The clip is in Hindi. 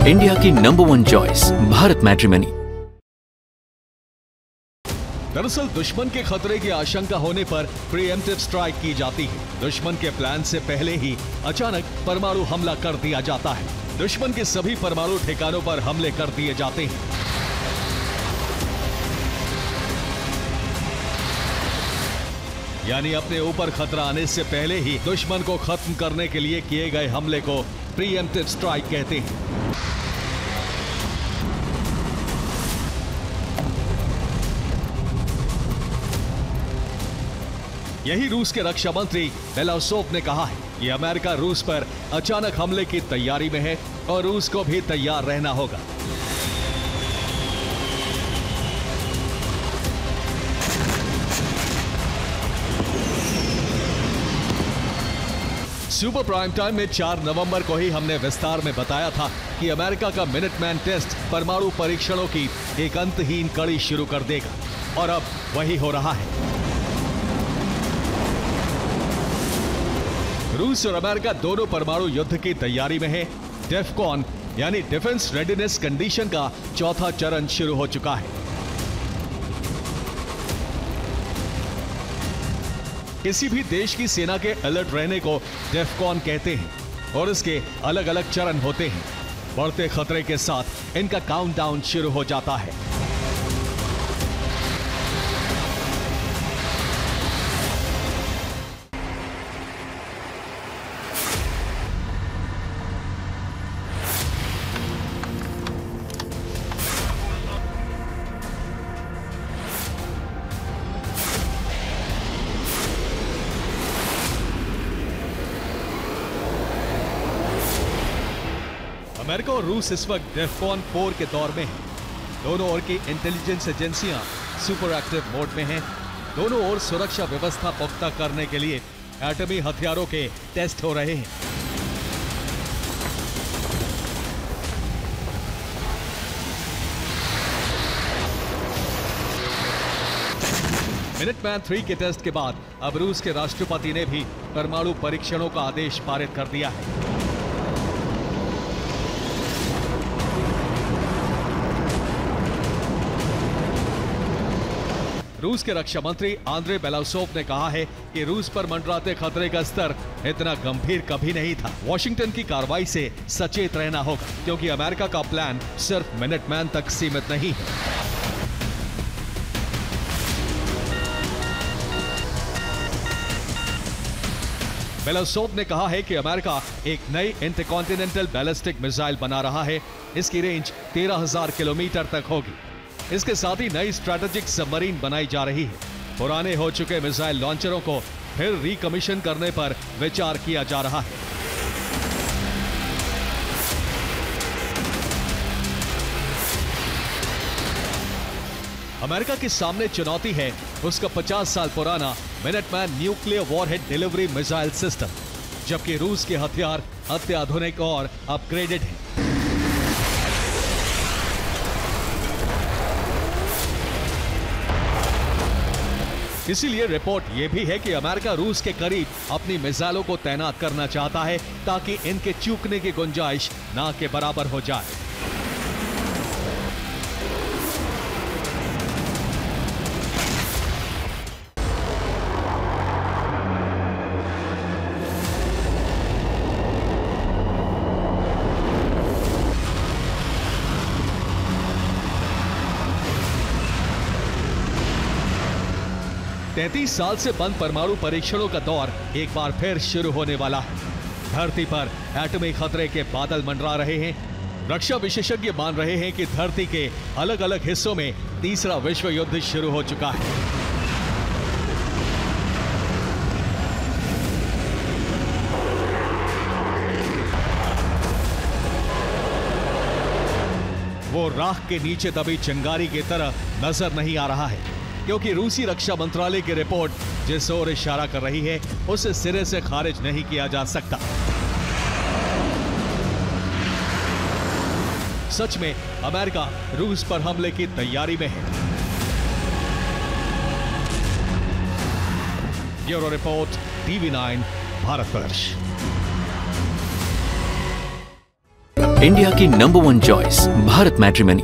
इंडिया की नंबर 1 चॉइस भारत मैट्रिमनी। दरअसल दुश्मन के खतरे की आशंका होने पर प्रीएम्प्टिव स्ट्राइक की जाती है। दुश्मन के प्लान से पहले ही अचानक परमाणु हमला कर दिया जाता है। दुश्मन के सभी परमाणु ठिकानों पर हमले कर दिए जाते हैं। यानी अपने ऊपर खतरा आने से पहले ही दुश्मन को खत्म करने के लिए किए गए हमले को प्रीएम्प्टिव स्ट्राइक कहते हैं। यही रूस के रक्षा मंत्री बेलाउसोव ने कहा है कि अमेरिका रूस पर अचानक हमले की तैयारी में है और रूस को भी तैयार रहना होगा। सुपर प्राइम टाइम में 4 नवंबर को ही हमने विस्तार में बताया था कि अमेरिका का मिनटमैन टेस्ट परमाणु परीक्षणों की एक अंतहीन कड़ी शुरू कर देगा और अब वही हो रहा है। रूस और अमेरिका दोनों परमाणु युद्ध की तैयारी में है। डेफकॉन यानी डिफेंस रेडीनेस कंडीशन का चौथा चरण शुरू हो चुका है। किसी भी देश की सेना के अलर्ट रहने को डेफकॉन कहते हैं और इसके अलग अलग चरण होते हैं। बढ़ते खतरे के साथ इनका काउंटडाउन शुरू हो जाता है। अमेरिका और रूस इस वक्त डेफकॉन 4 के दौर में हैं। दोनों ओर की इंटेलिजेंस एजेंसियां सुपर एक्टिव मोड में हैं। दोनों ओर सुरक्षा व्यवस्था पुख्ता करने के लिए एटमी हथियारों के टेस्ट हो रहे हैं। मिनटमैन 3 के टेस्ट के बाद अब रूस के राष्ट्रपति ने भी परमाणु परीक्षणों का आदेश पारित कर दिया है। रूस के रक्षा मंत्री आंद्रे बेलाउसोव ने कहा है कि रूस पर मंडराते खतरे का स्तर इतना गंभीर कभी नहीं था। वॉशिंगटन की कार्रवाई से सचेत रहना होगा क्योंकि अमेरिका का प्लान सिर्फ मिनटमैन तक सीमित नहीं है। बेलाउसोव ने कहा है कि अमेरिका एक नई इंटरकॉन्टिनेंटल बैलिस्टिक मिसाइल बना रहा है। इसकी रेंज 13,000 किलोमीटर तक होगी। इसके साथ ही नई स्ट्रैटेजिक सबमरीन बनाई जा रही है। पुराने हो चुके मिसाइल लॉन्चरों को फिर रिकमीशन करने पर विचार किया जा रहा है। अमेरिका के सामने चुनौती है उसका 50 साल पुराना Minuteman nuclear warhead delivery missile system, जबकि रूस के हथियार अत्याधुनिक और अपग्रेडेड हैं। इसीलिए रिपोर्ट यह भी है कि अमेरिका रूस के करीब अपनी मिसाइलों को तैनात करना चाहता है ताकि इनके चूकने की गुंजाइश ना के बराबर हो जाए। तीस साल से बंद परमाणु परीक्षणों का दौर एक बार फिर शुरू होने वाला है। धरती पर एटमी खतरे के बादल मंडरा रहे हैं। रक्षा विशेषज्ञ मान रहे हैं कि धरती के अलग अलग हिस्सों में तीसरा विश्व युद्ध शुरू हो चुका है। वो राख के नीचे दबी चिंगारी की तरह नजर नहीं आ रहा है क्योंकि रूसी रक्षा मंत्रालय की रिपोर्ट जिस ओर इशारा कर रही है उसे सिरे से खारिज नहीं किया जा सकता। सच में अमेरिका रूस पर हमले की तैयारी में है। Bureau report, TV9 Bharatvarsh. India की नंबर 1 चॉइस भारत मैट्रिमनी।